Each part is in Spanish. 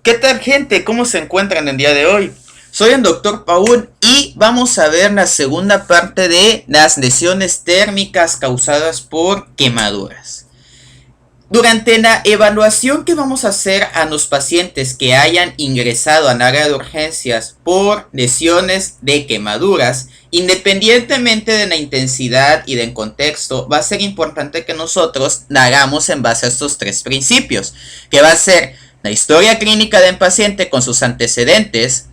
¿Qué tal, gente? ¿Cómo se encuentran el día de hoy? Soy el Dr. Paul y vamos a ver la segunda parte de las lesiones térmicas causadas por quemaduras. Durante la evaluación que vamos a hacer a los pacientes que hayan ingresado al área de urgencias por lesiones de quemaduras, independientemente de la intensidad y del contexto, va a ser importante que nosotros la hagamos en base a estos tres principios, que va a ser la historia clínica del paciente con sus antecedentes,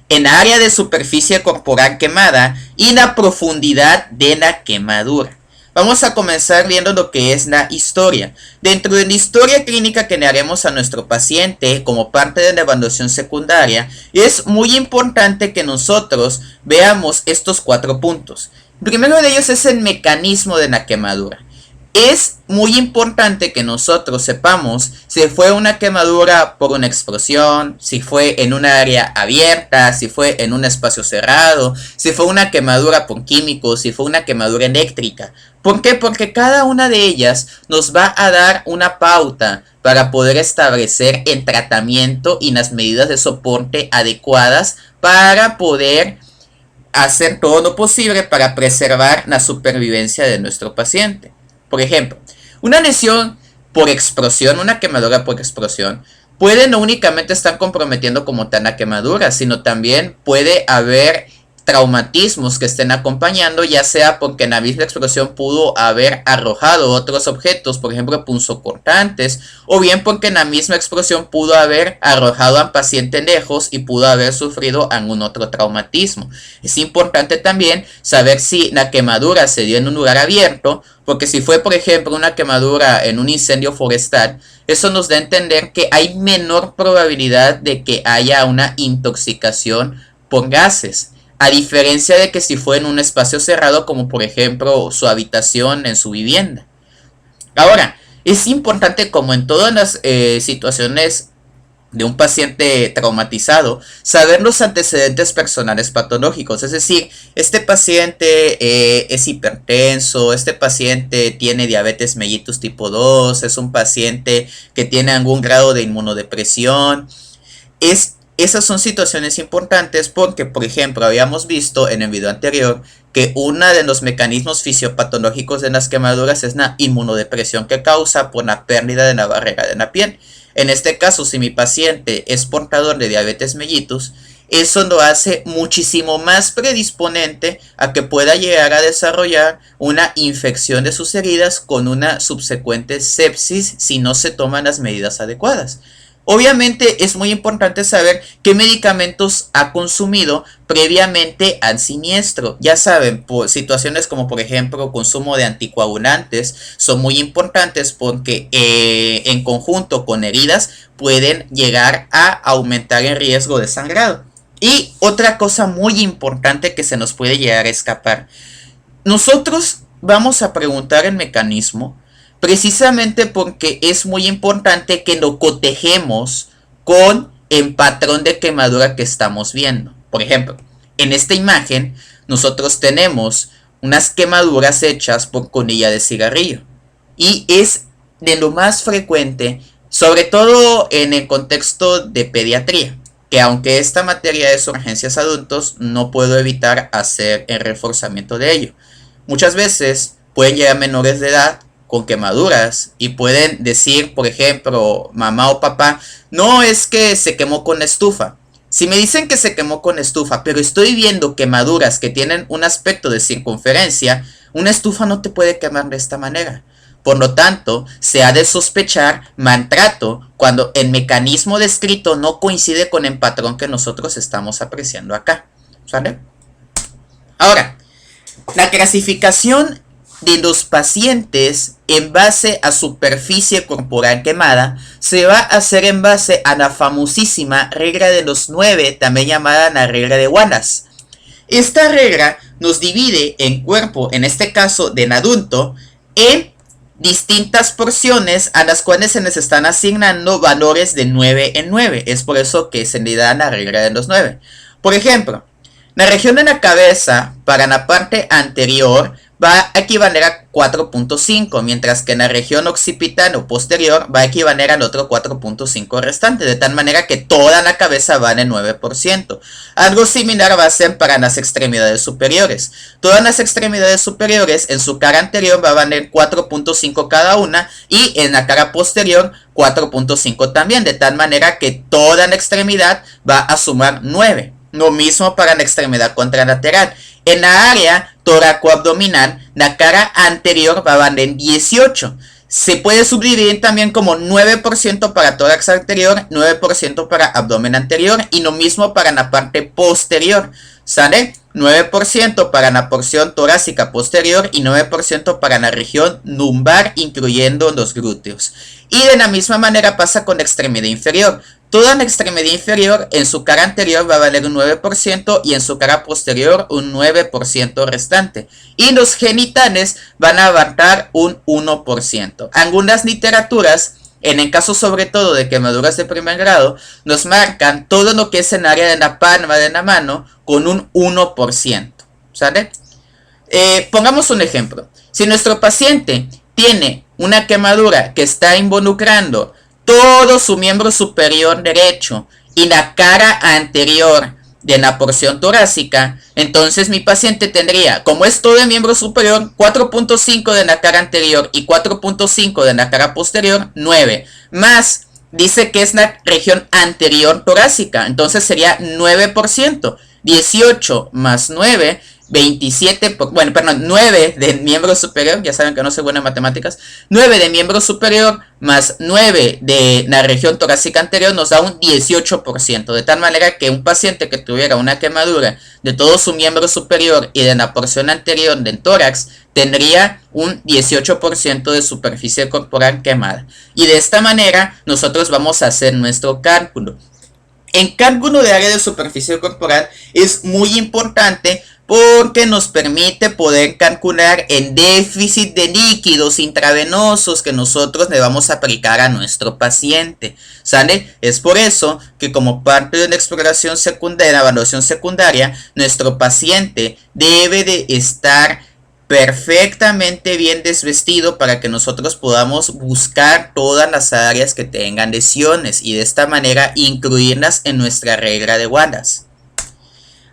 en área de superficie corporal quemada y la profundidad de la quemadura. Vamos a comenzar viendo lo que es la historia. Dentro de la historia clínica que le haremos a nuestro paciente como parte de la evaluación secundaria, es muy importante que nosotros veamos estos 4 puntos. El primero de ellos es el mecanismo de la quemadura. Es muy importante que nosotros sepamos si fue una quemadura por una explosión, si fue en un área abierta, si fue en un espacio cerrado, si fue una quemadura por químicos, si fue una quemadura eléctrica. ¿Por qué? Porque cada una de ellas nos va a dar una pauta para poder establecer el tratamiento y las medidas de soporte adecuadas para poder hacer todo lo posible para preservar la supervivencia de nuestro paciente. Por ejemplo, una lesión por explosión, una quemadura por explosión, puede no únicamente estar comprometiendo como tal la quemadura, sino también puede haber traumatismos que estén acompañando, ya sea porque en la misma explosión pudo haber arrojado otros objetos, por ejemplo punzocortantes, o bien porque en la misma explosión pudo haber arrojado al paciente lejos y pudo haber sufrido algún otro traumatismo. Es importante también saber si la quemadura se dio en un lugar abierto, porque si fue por ejemplo una quemadura en un incendio forestal, eso nos da a entender que hay menor probabilidad de que haya una intoxicación por gases. A diferencia de que si fue en un espacio cerrado, como por ejemplo su habitación en su vivienda. Ahora, es importante, como en todas las situaciones de un paciente traumatizado, saber los antecedentes personales patológicos. Es decir, este paciente es hipertenso, este paciente tiene diabetes mellitus tipo 2, es un paciente que tiene algún grado de inmunodepresión. Esas son situaciones importantes porque, por ejemplo, habíamos visto en el video anterior que uno de los mecanismos fisiopatológicos de las quemaduras es la inmunodepresión que causa por la pérdida de la barrera de la piel. En este caso, si mi paciente es portador de diabetes mellitus, eso lo hace muchísimo más predisponente a que pueda llegar a desarrollar una infección de sus heridas con una subsecuente sepsis si no se toman las medidas adecuadas. Obviamente es muy importante saber qué medicamentos ha consumido previamente al siniestro. Ya saben, por situaciones como por ejemplo consumo de anticoagulantes son muy importantes porque en conjunto con heridas pueden llegar a aumentar el riesgo de sangrado. Y otra cosa muy importante que se nos puede llegar a escapar. Nosotros vamos a preguntar el mecanismo precisamente porque es muy importante que lo cotejemos con el patrón de quemadura que estamos viendo. Por ejemplo, en esta imagen nosotros tenemos unas quemaduras hechas por colilla de cigarrillo. Y es de lo más frecuente, sobre todo en el contexto de pediatría, que aunque esta materia es urgencias adultos, no puedo evitar hacer el reforzamiento de ello. Muchas veces pueden llegar menores de edad con quemaduras y pueden decir, por ejemplo, mamá o papá, no, es que se quemó con estufa. Si me dicen que se quemó con estufa, pero estoy viendo quemaduras que tienen un aspecto de circunferencia, una estufa no te puede quemar de esta manera. Por lo tanto, se ha de sospechar maltrato cuando el mecanismo descrito no coincide con el patrón que nosotros estamos apreciando acá. ¿Sale? Ahora, la clasificación de los pacientes en base a superficie corporal quemada se va a hacer en base a la famosísima regla de los 9, también llamada la regla de Wallace. Esta regla nos divide en cuerpo, en este caso del adulto, en distintas porciones a las cuales se les están asignando valores de 9 en 9. Es por eso que se le da la regla de los 9. Por ejemplo, la región de la cabeza para la parte anterior va a equivaler a 4.5, mientras que en la región occipitano posterior va a equivaler al otro 4.5 restante, de tal manera que toda la cabeza vale 9%. Algo similar va a ser para las extremidades superiores. Todas las extremidades superiores en su cara anterior va a valer 4.5 cada una y en la cara posterior 4.5 también, de tal manera que toda la extremidad va a sumar 9. Lo mismo para la extremidad contralateral. En la área toracoabdominal, la cara anterior va a valer 18. Se puede subdividir también como 9% para tórax anterior, 9% para abdomen anterior y lo mismo para la parte posterior. ¿Sale? 9% para la porción torácica posterior y 9% para la región lumbar, incluyendo los glúteos. Y de la misma manera pasa con la extremidad inferior. Toda la extremidad inferior en su cara anterior va a valer un 9% y en su cara posterior un 9% restante. Y los genitales van a abarcar un 1%. Algunas literaturas, en el caso sobre todo de quemaduras de primer grado, nos marcan todo lo que es en el área de la palma de la mano con un 1%. ¿Sale? Pongamos un ejemplo. Si nuestro paciente tiene una quemadura que está involucrando todo su miembro superior derecho y la cara anterior de la porción torácica, entonces mi paciente tendría, como es todo el miembro superior, 4.5 de la cara anterior y 4.5 de la cara posterior, 9, más dice que es la región anterior torácica, entonces sería 9%, 18 más 9, 27, bueno, perdón, 9 de miembro superior, ya saben que no soy bueno en matemáticas, 9 de miembro superior más 9 de la región torácica anterior nos da un 18%, de tal manera que un paciente que tuviera una quemadura de todo su miembro superior y de la porción anterior del tórax tendría un 18% de superficie corporal quemada. Y de esta manera nosotros vamos a hacer nuestro cálculo. En cálculo de área de superficie corporal es muy importante porque nos permite poder calcular el déficit de líquidos intravenosos que nosotros le vamos a aplicar a nuestro paciente, ¿sale? Es por eso que como parte de la exploración secundaria, la evaluación secundaria, nuestro paciente debe de estar perfectamente bien desvestido para que nosotros podamos buscar todas las áreas que tengan lesiones y de esta manera incluirlas en nuestra regla de Wallace.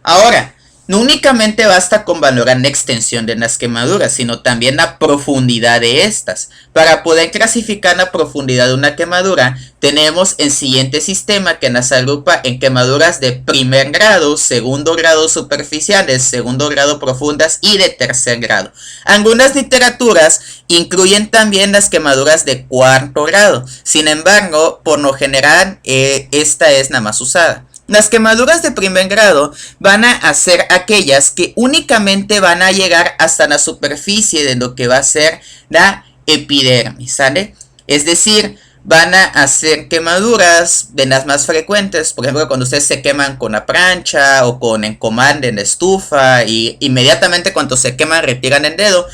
Ahora, no únicamente basta con valorar la extensión de las quemaduras, sino también la profundidad de estas. Para poder clasificar la profundidad de una quemadura, tenemos el siguiente sistema que las agrupa en quemaduras de primer grado, segundo grado superficiales, segundo grado profundas y de tercer grado. Algunas literaturas incluyen también las quemaduras de cuarto grado. Sin embargo, por lo general, esta es la más usada. Las quemaduras de primer grado van a ser aquellas que únicamente van a llegar hasta la superficie de lo que va a ser la epidermis, ¿sale? Es decir, van a hacer quemaduras de las más frecuentes, por ejemplo, cuando ustedes se queman con la plancha o con el comal en la estufa y inmediatamente cuando se queman retiran el dedo,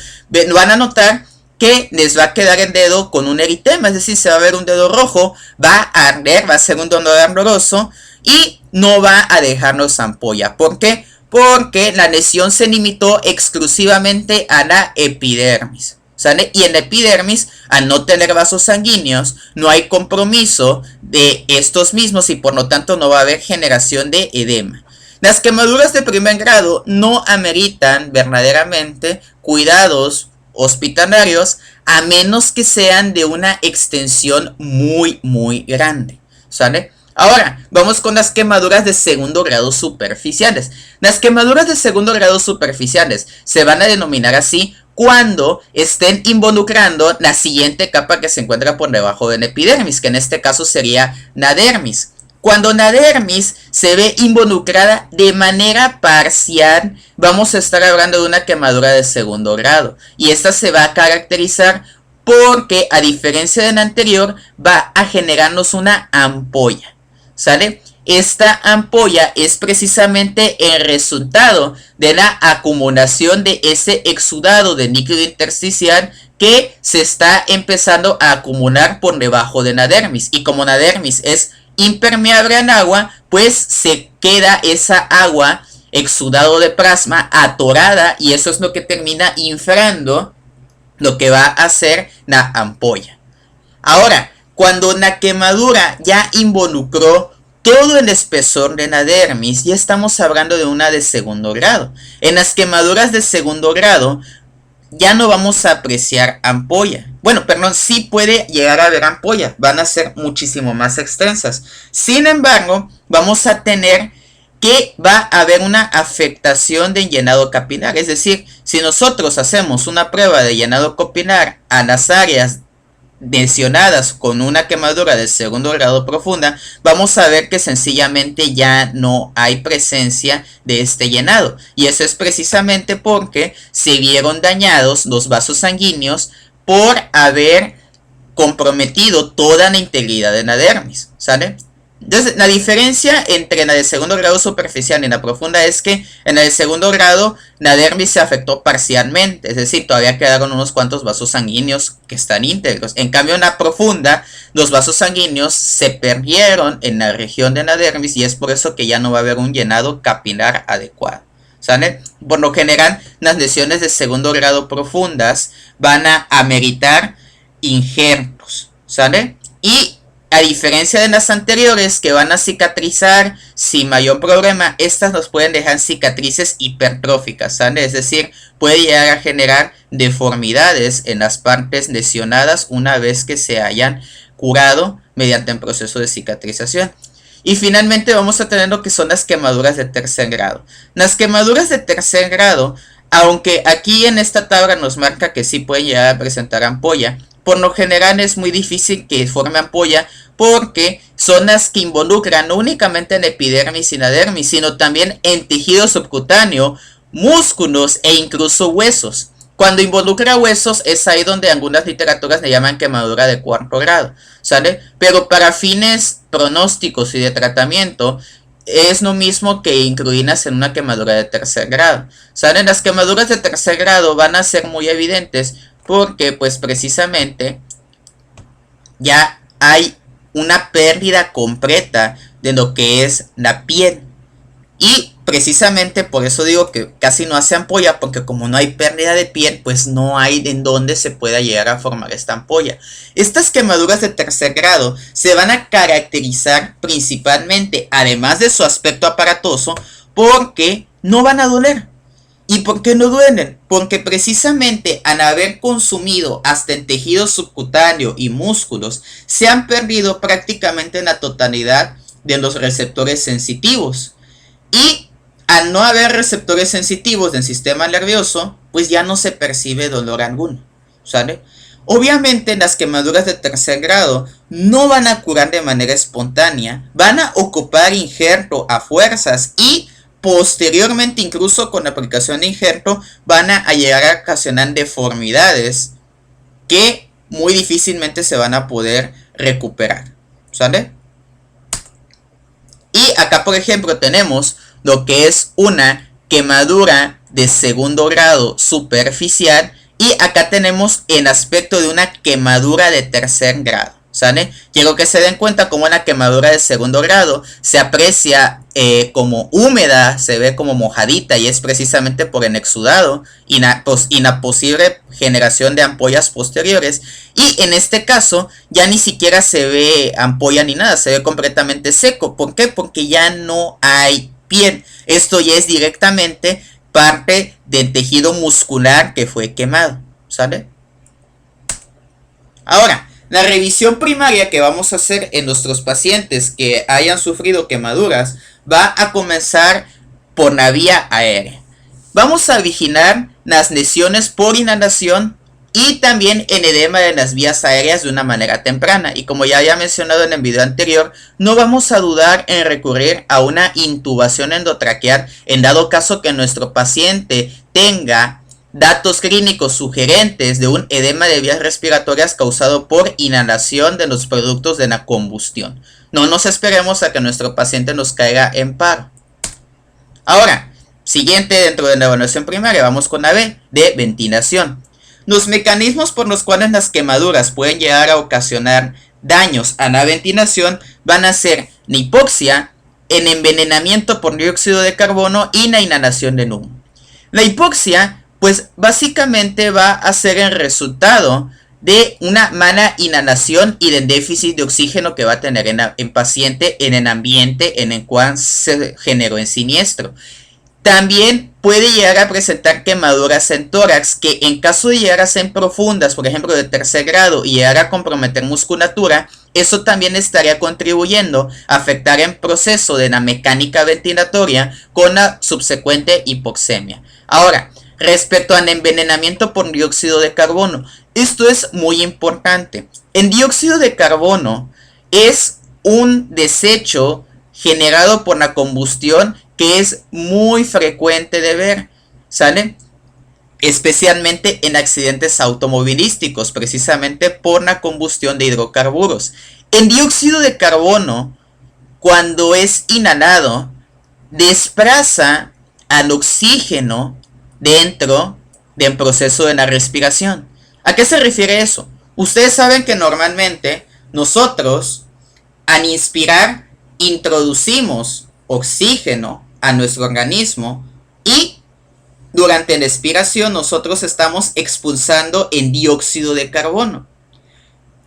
van a notar que les va a quedar el dedo con un eritema, es decir, se va a ver un dedo rojo, va a arder, va a ser un dolor ardoroso y no va a dejarnos ampolla. ¿Por qué? Porque la lesión se limitó exclusivamente a la epidermis, ¿sale? Y en la epidermis, al no tener vasos sanguíneos, no hay compromiso de estos mismos y por lo tanto no va a haber generación de edema. Las quemaduras de primer grado no ameritan verdaderamente cuidados hospitalarios a menos que sean de una extensión muy grande, ¿sale? Ahora, vamos con las quemaduras de segundo grado superficiales. Las quemaduras de segundo grado superficiales se van a denominar así cuando estén involucrando la siguiente capa que se encuentra por debajo de la epidermis, que en este caso sería la dermis. Cuando la dermis se ve involucrada de manera parcial, vamos a estar hablando de una quemadura de segundo grado. Y esta se va a caracterizar porque, a diferencia de la anterior, va a generarnos una ampolla, ¿sale? Esta ampolla es precisamente el resultado de la acumulación de ese exudado de líquido intersticial que se está empezando a acumular por debajo de la dermis. Y como la dermis es impermeable al agua, pues se queda esa agua exudado de plasma atorada, y eso es lo que termina inflando lo que va a ser la ampolla. Ahora, cuando la quemadura ya involucró todo el espesor de la dermis, ya estamos hablando de una de segundo grado. En las quemaduras de segundo grado ya no vamos a apreciar ampolla. Bueno, perdón, sí puede llegar a haber ampolla, van a ser muchísimo más extensas. Sin embargo, vamos a tener que va a haber una afectación de llenado capilar. Es decir, si nosotros hacemos una prueba de llenado capilar a las áreas lesionadas con una quemadura de segundo grado profunda, vamos a ver que sencillamente ya no hay presencia de este llenado, y eso es precisamente porque se vieron dañados los vasos sanguíneos por haber comprometido toda la integridad de la dermis, ¿sale? Entonces, la diferencia entre la de segundo grado superficial y la profunda es que en la de segundo grado la dermis se afectó parcialmente, es decir, todavía quedaron unos cuantos vasos sanguíneos que están íntegros. En cambio, en la profunda, los vasos sanguíneos se perdieron en la región de la dermis, y es por eso que ya no va a haber un llenado capilar adecuado, ¿sale? Por lo general, las lesiones de segundo grado profundas van a ameritar injertos, ¿sale? Y a diferencia de las anteriores, que van a cicatrizar sin mayor problema, estas nos pueden dejar cicatrices hipertróficas, ¿sale? Es decir, puede llegar a generar deformidades en las partes lesionadas una vez que se hayan curado mediante un proceso de cicatrización. Y finalmente vamos a tener lo que son las quemaduras de tercer grado. Las quemaduras de tercer grado, aunque aquí en esta tabla nos marca que sí pueden llegar a presentar ampolla, por lo general es muy difícil que forme ampolla, porque son las que involucran no únicamente en epidermis y la dermis, sino también en tejido subcutáneo, músculos e incluso huesos. Cuando involucra huesos es ahí donde algunas literaturas le llaman quemadura de cuarto grado, ¿sale? Pero para fines pronósticos y de tratamiento es lo mismo que incluirlas en una quemadura de tercer grado, ¿sale? Las quemaduras de tercer grado van a ser muy evidentes porque pues precisamente ya hay una pérdida completa de lo que es la piel, y precisamente por eso digo que casi no hace ampolla, porque como no hay pérdida de piel, pues no hay en donde se pueda llegar a formar esta ampolla. Estas quemaduras de tercer grado se van a caracterizar principalmente, además de su aspecto aparatoso, porque no van a doler. ¿Y por qué no duelen? Porque precisamente al haber consumido hasta el tejido subcutáneo y músculos, se han perdido prácticamente la totalidad de los receptores sensitivos. Y al no haber receptores sensitivos del sistema nervioso, pues ya no se percibe dolor alguno, ¿sale? Obviamente las quemaduras de tercer grado no van a curar de manera espontánea, van a ocupar injerto a fuerzas, y posteriormente, incluso con la aplicación de injerto, van a llegar a ocasionar deformidades que muy difícilmente se van a poder recuperar, ¿sale? Y acá, por ejemplo, tenemos lo que es una quemadura de segundo grado superficial, y acá tenemos el aspecto de una quemadura de tercer grado, ¿sale? Quiero que se den cuenta cómo la quemadura de segundo grado se aprecia como húmeda, se ve como mojadita, y es precisamente por el exudado y la posible generación de ampollas posteriores. Y en este caso ya ni siquiera se ve ampolla ni nada, se ve completamente seco. ¿Por qué? Porque ya no hay piel. Esto ya es directamente parte del tejido muscular que fue quemado, ¿sale? Ahora, la revisión primaria que vamos a hacer en nuestros pacientes que hayan sufrido quemaduras va a comenzar por la vía aérea. Vamos a vigilar las lesiones por inhalación y también el edema de las vías aéreas de una manera temprana. Y como ya había mencionado en el video anterior, no vamos a dudar en recurrir a una intubación endotraqueal en dado caso que nuestro paciente tenga datos clínicos sugerentes de un edema de vías respiratorias causado por inhalación de los productos de la combustión. No nos esperemos a que nuestro paciente nos caiga en paro. Ahora, siguiente dentro de la evaluación primaria, vamos con la B, de ventilación. Los mecanismos por los cuales las quemaduras pueden llegar a ocasionar daños a la ventilación van a ser la hipoxia, en envenenamiento por dióxido de carbono y la inhalación de humo. La hipoxia, pues básicamente va a ser el resultado de una mala inhalación y del déficit de oxígeno que va a tener en paciente en el ambiente en el cual se generó el siniestro. También puede llegar a presentar quemaduras en tórax, que en caso de llegar a ser profundas, por ejemplo de tercer grado, y llegar a comprometer musculatura, eso también estaría contribuyendo a afectar el proceso de la mecánica ventilatoria con la subsecuente hipoxemia. Ahora, respecto al envenenamiento por dióxido de carbono, esto es muy importante. El dióxido de carbono es un desecho generado por la combustión que es muy frecuente de ver, ¿sale? Especialmente en accidentes automovilísticos, precisamente por la combustión de hidrocarburos. El dióxido de carbono, cuando es inhalado, desplaza al oxígeno dentro del proceso de la respiración. ¿A qué se refiere eso? Ustedes saben que normalmente nosotros, al inspirar, introducimos oxígeno a nuestro organismo y durante la expiración nosotros estamos expulsando el dióxido de carbono.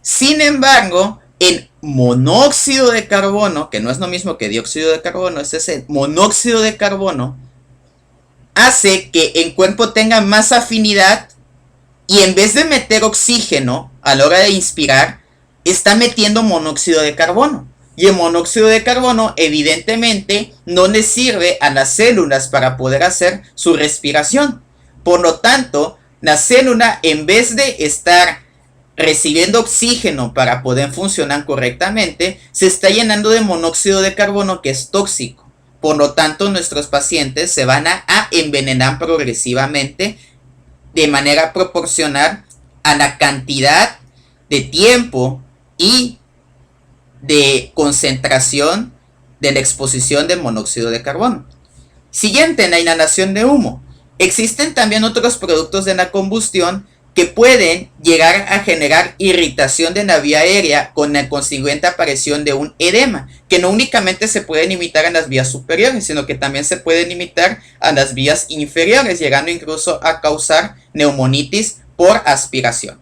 Sin embargo, el monóxido de carbono, que no es lo mismo que dióxido de carbono, es ese monóxido de carbono, hace que el cuerpo tenga más afinidad y en vez de meter oxígeno a la hora de inspirar, está metiendo monóxido de carbono. Y el monóxido de carbono evidentemente no le sirve a las células para poder hacer su respiración. Por lo tanto, la célula, en vez de estar recibiendo oxígeno para poder funcionar correctamente, se está llenando de monóxido de carbono, que es tóxico. Por lo tanto, nuestros pacientes se van a envenenar progresivamente de manera proporcional a la cantidad de tiempo y de concentración de la exposición de monóxido de carbono. Siguiente, la inhalación de humo. Existen también otros productos de la combustión que pueden llegar a generar irritación de la vía aérea con la consiguiente aparición de un edema, que no únicamente se puede limitar a las vías superiores, sino que también se puede limitar a las vías inferiores, llegando incluso a causar neumonitis por aspiración.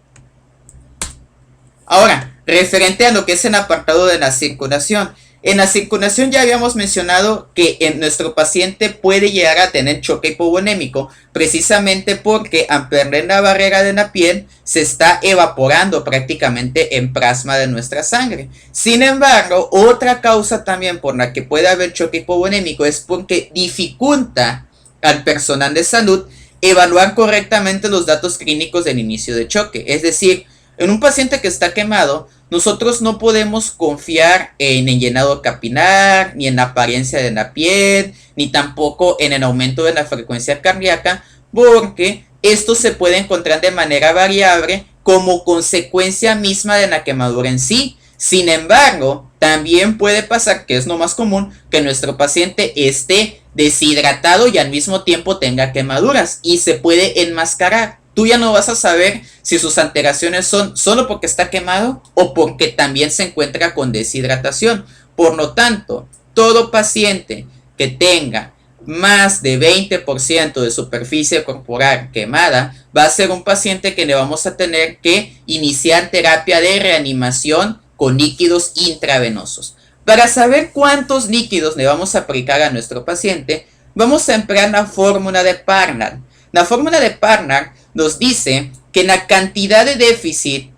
Ahora, referente a lo que es el apartado de la circulación. En la circulación ya habíamos mencionado que en nuestro paciente puede llegar a tener choque hipovolémico, precisamente porque al perder la barrera de la piel se está evaporando prácticamente en plasma de nuestra sangre. Sin embargo, otra causa también por la que puede haber choque hipovolémico es porque dificulta al personal de salud evaluar correctamente los datos clínicos del inicio de choque. Es decir, en un paciente que está quemado, nosotros no podemos confiar en el llenado capilar, ni en la apariencia de la piel, ni tampoco en el aumento de la frecuencia cardíaca, porque esto se puede encontrar de manera variable como consecuencia misma de la quemadura en sí. Sin embargo, también puede pasar, que es lo más común, que nuestro paciente esté deshidratado y al mismo tiempo tenga quemaduras y se puede enmascarar. Tú ya no vas a saber si sus alteraciones son solo porque está quemado o porque también se encuentra con deshidratación. Por lo tanto, todo paciente que tenga más de 20% de superficie corporal quemada va a ser un paciente que le vamos a tener que iniciar terapia de reanimación con líquidos intravenosos. Para saber cuántos líquidos le vamos a aplicar a nuestro paciente, vamos a emplear la fórmula de Parnall. La fórmula de Parnall nos dice que la cantidad de déficit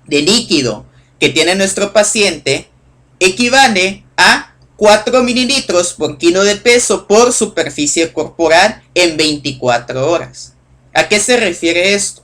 de líquido que tiene nuestro paciente equivale a 4 mililitros por kilo de peso por superficie corporal en 24 horas. ¿A qué se refiere esto?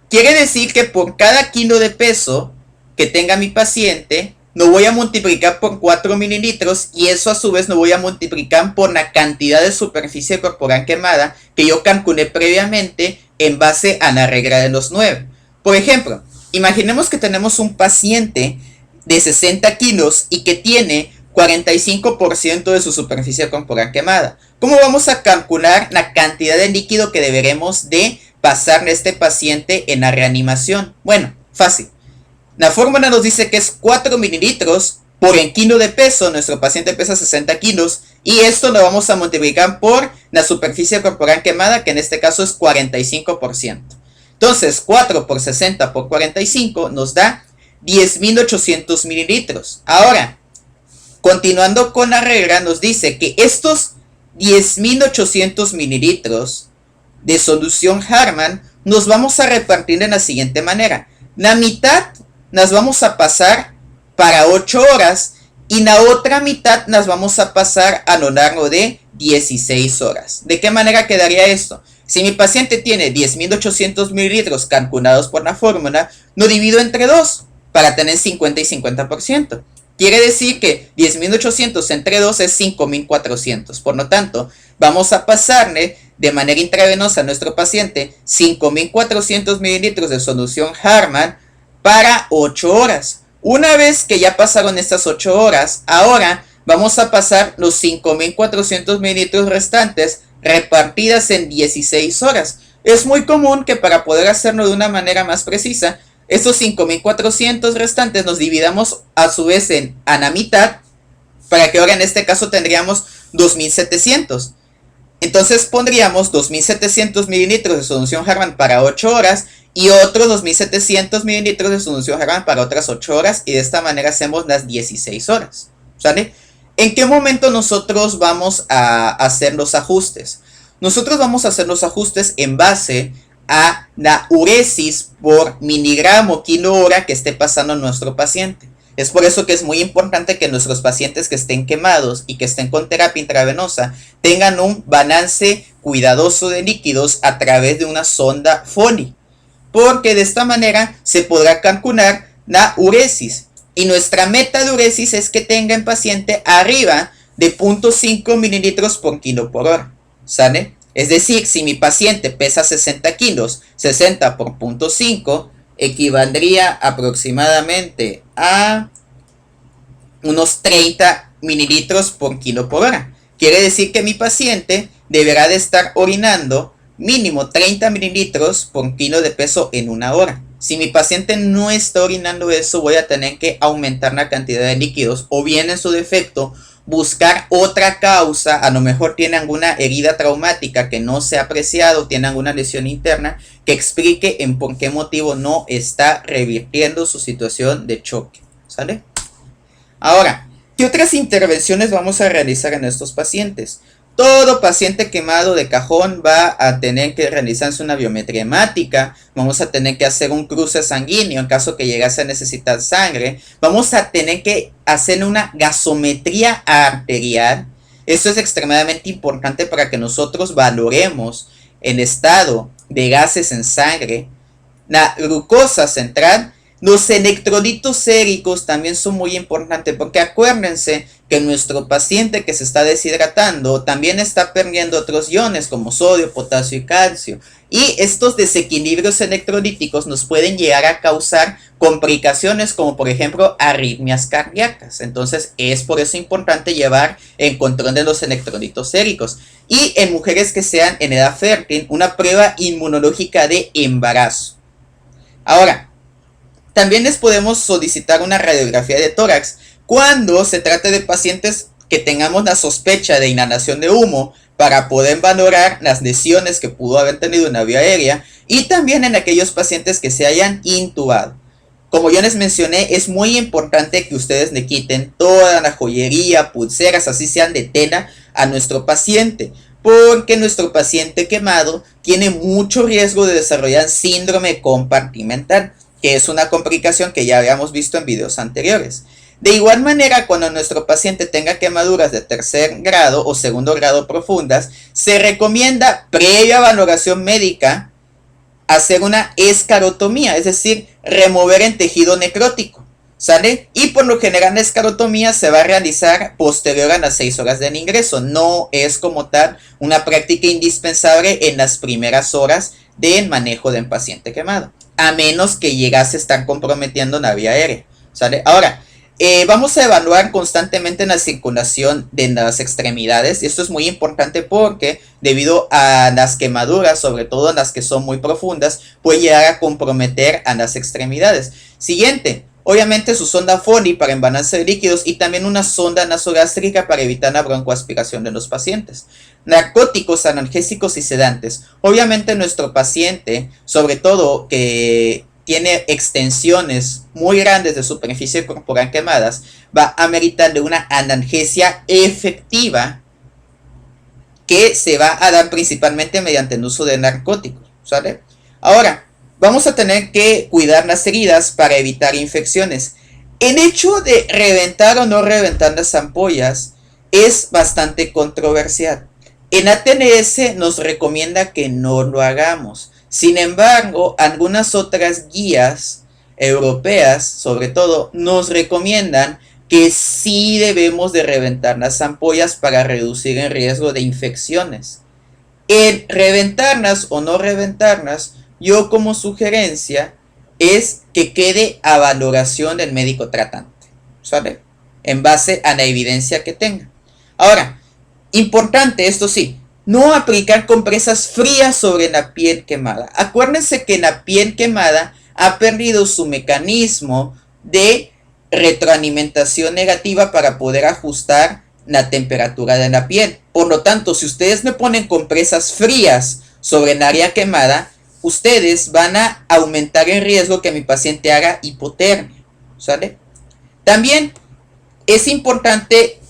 Quiere decir que por cada kilo de peso que tenga mi paciente, lo voy a multiplicar por 4 mililitros y eso a su vez lo voy a multiplicar por la cantidad de superficie corporal quemada que yo calculé previamente en base a la regla de los 9. Por ejemplo, imaginemos que tenemos un paciente de 60 kilos y que tiene 45% de su superficie corporal quemada. ¿Cómo vamos a calcular la cantidad de líquido que deberemos de pasarle a este paciente en la reanimación? Bueno, fácil. La fórmula nos dice que es 4 mililitros por el kilo de peso. Nuestro paciente pesa 60 kilos. Y esto lo vamos a multiplicar por la superficie corporal quemada, que en este caso es 45%. Entonces, 4 por 60 por 45 nos da 10.800 mililitros. Ahora, continuando con la regla, nos dice que estos 10.800 mililitros de solución Hartmann nos vamos a repartir de la siguiente manera. La mitad las vamos a pasar para 8 horas y la otra mitad las vamos a pasar a lo largo de 16 horas. ¿De qué manera quedaría esto? Si mi paciente tiene 10.800 mililitros calculados por la fórmula, lo divido entre 2 para tener 50 y 50%. Quiere decir que 10.800 entre 2 es 5.400. Por lo tanto, vamos a pasarle de manera intravenosa a nuestro paciente 5.400 mililitros de solución Hartmann para 8 horas. Una vez que ya pasaron estas 8 horas, ahora vamos a pasar los 5.400 mililitros restantes repartidas en 16 horas. Es muy común que para poder hacerlo de una manera más precisa, estos 5.400 restantes nos dividamos a su vez a la mitad, para que ahora en este caso tendríamos 2.700. Entonces pondríamos 2.700 mililitros de solución Hartmann para 8 horas y otros 2.700 mililitros de solución Hartmann para otras 8 horas, y de esta manera hacemos las 16 horas. ¿Sale? ¿En qué momento nosotros vamos a hacer los ajustes? Nosotros vamos a hacer los ajustes en base a la uresis por miligramo kilo hora que esté pasando a nuestro paciente. Es por eso que es muy importante que nuestros pacientes que estén quemados y que estén con terapia intravenosa tengan un balance cuidadoso de líquidos a través de una sonda Foley, porque de esta manera se podrá calcular la uresis. Y nuestra meta de uresis es que tenga en paciente arriba de 0.5 mililitros por kilo por hora. ¿Sale? Es decir, si mi paciente pesa 60 kilos, 60 por 0.5 equivaldría aproximadamente a unos 30 mililitros por kilo por hora. Quiere decir que mi paciente deberá de estar orinando mínimo 30 mililitros por kilo de peso en una hora. Si mi paciente no está orinando eso, voy a tener que aumentar la cantidad de líquidos, o bien en su defecto buscar otra causa. A lo mejor tiene alguna herida traumática que no se ha apreciado, tiene alguna lesión interna que explique en por qué motivo no está revirtiendo su situación de choque. ¿Sale? Ahora, ¿qué otras intervenciones vamos a realizar en estos pacientes? Todo paciente quemado de cajón va a tener que realizarse una biometría hemática, vamos a tener que hacer un cruce sanguíneo en caso que llegase a necesitar sangre, vamos a tener que hacer una gasometría arterial. Esto es extremadamente importante para que nosotros valoremos el estado de gases en sangre, la glucosa central. Los electrolitos séricos también son muy importantes, porque acuérdense que nuestro paciente que se está deshidratando también está perdiendo otros iones como sodio, potasio y calcio. Y estos desequilibrios electrolíticos nos pueden llegar a causar complicaciones como por ejemplo arritmias cardíacas. Entonces es por eso importante llevar el control de los electrolitos séricos. Y en mujeres que sean en edad fértil, una prueba inmunológica de embarazo. Ahora, también les podemos solicitar una radiografía de tórax cuando se trate de pacientes que tengamos la sospecha de inhalación de humo, para poder valorar las lesiones que pudo haber tenido en la vía aérea, y también en aquellos pacientes que se hayan intubado. Como yo les mencioné, es muy importante que ustedes le quiten toda la joyería, pulseras, así sean de tela, a nuestro paciente, porque nuestro paciente quemado tiene mucho riesgo de desarrollar síndrome compartimental, que es una complicación que ya habíamos visto en videos anteriores. De igual manera, cuando nuestro paciente tenga quemaduras de tercer grado o segundo grado profundas, se recomienda, previa valoración médica, hacer una escarotomía, es decir, remover el tejido necrótico, ¿sale? Y por lo general la escarotomía se va a realizar posterior a las 6 horas del ingreso. No es como tal una práctica indispensable en las primeras horas del manejo del paciente quemado, a menos que llegase a estar comprometiendo la vía aérea, ¿sale? Ahora, vamos a evaluar constantemente la circulación de las extremidades, y esto es muy importante porque debido a las quemaduras, sobre todo las que son muy profundas, puede llegar a comprometer a las extremidades. Siguiente, Obviamente su sonda Foley para embalance de líquidos y también una sonda nasogástrica para evitar la broncoaspiración de los pacientes. Narcóticos, analgésicos y sedantes. Obviamente nuestro paciente, sobre todo que tiene extensiones muy grandes de superficie corporal quemadas, va a meritarle una analgesia efectiva que se va a dar principalmente mediante el uso de narcóticos, ¿sale? Ahora, vamos a tener que cuidar las heridas para evitar infecciones. El hecho de reventar o no reventar las ampollas es bastante controversial. En ATLS nos recomienda que no lo hagamos. Sin embargo, algunas otras guías europeas, sobre todo, nos recomiendan que sí debemos de reventar las ampollas para reducir el riesgo de infecciones. El reventarlas o no reventarlas, yo como sugerencia es que quede a valoración del médico tratante, ¿sale? En base a la evidencia que tenga. Ahora, importante, esto sí, no aplicar compresas frías sobre la piel quemada. Acuérdense que la piel quemada ha perdido su mecanismo de retroalimentación negativa para poder ajustar la temperatura de la piel. Por lo tanto, si ustedes me ponen compresas frías sobre el área quemada, ustedes van a aumentar el riesgo que mi paciente haga hipotermia, ¿sale? También es importante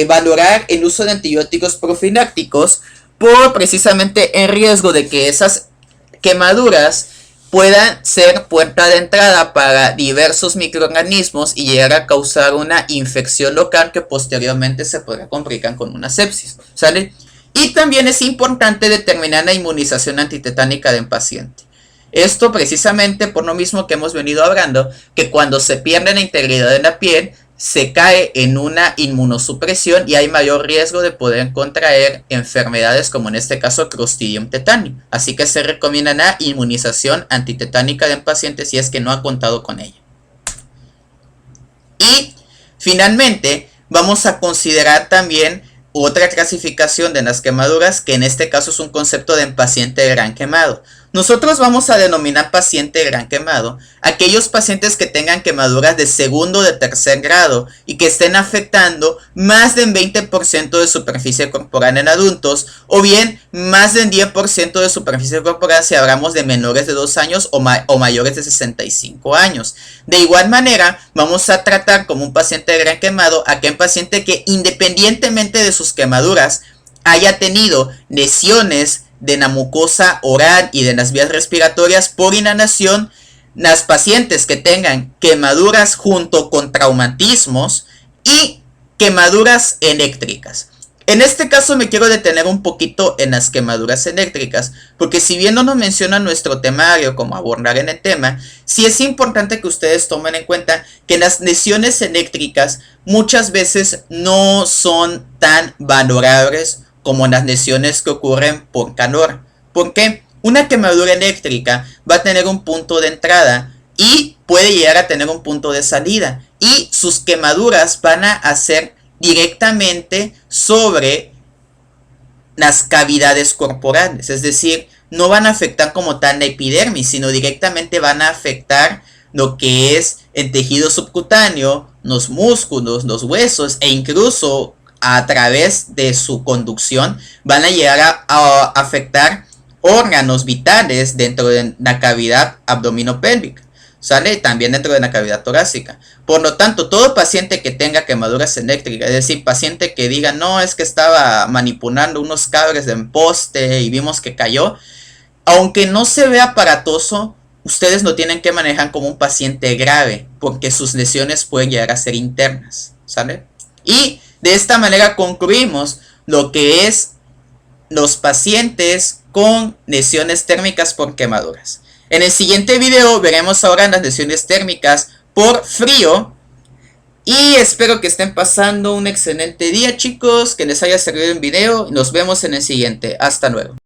valorar el uso de antibióticos profilácticos por precisamente el riesgo de que esas quemaduras puedan ser puerta de entrada para diversos microorganismos y llegar a causar una infección local que posteriormente se podrá complicar con una sepsis, ¿sale? Y también es importante determinar la inmunización antitetánica del paciente. Esto precisamente por lo mismo que hemos venido hablando, que cuando se pierde la integridad de la piel, se cae en una inmunosupresión y hay mayor riesgo de poder contraer enfermedades como en este caso Clostridium tetani. Así que se recomienda la inmunización antitetánica del paciente si es que no ha contado con ella. Y finalmente vamos a considerar también otra clasificación de las quemaduras, que en este caso es un concepto de paciente de gran quemado. Nosotros vamos a denominar paciente de gran quemado aquellos pacientes que tengan quemaduras de segundo o de tercer grado y que estén afectando más del 20% de superficie corporal en adultos, o bien más del 10% de superficie corporal si hablamos de menores de 2 años o mayores de 65 años. De igual manera, vamos a tratar como un paciente de gran quemado aquel paciente que, independientemente de sus quemaduras, haya tenido lesiones de la mucosa oral y de las vías respiratorias por inhalación. Las pacientes que tengan quemaduras junto con traumatismos y quemaduras eléctricas. En este caso me quiero detener un poquito en las quemaduras eléctricas, porque si bien no nos menciona nuestro temario como abordar en el tema, sí es importante que ustedes tomen en cuenta que las lesiones eléctricas muchas veces no son tan valorables como las lesiones que ocurren por calor. ¿Por qué? Una quemadura eléctrica va a tener un punto de entrada y puede llegar a tener un punto de salida. Y sus quemaduras van a hacer directamente sobre las cavidades corporales. Es decir, no van a afectar como tal la epidermis, sino directamente van a afectar lo que es el tejido subcutáneo, los músculos, los huesos e incluso a través de su conducción van a llegar a afectar órganos vitales dentro de la cavidad abdominopélvica, ¿sale? También dentro de la cavidad torácica. Por lo tanto, todo paciente que tenga quemaduras eléctricas, es decir, paciente que diga, no, es que estaba manipulando unos cables de poste y vimos que cayó, aunque no se vea aparatoso, ustedes lo tienen que manejar como un paciente grave, porque sus lesiones pueden llegar a ser internas, ¿sale? Y de esta manera concluimos lo que es los pacientes con lesiones térmicas por quemaduras. En el siguiente video veremos ahora las lesiones térmicas por frío. Y espero que estén pasando un excelente día, chicos, que les haya servido el video. Nos vemos en el siguiente. Hasta luego.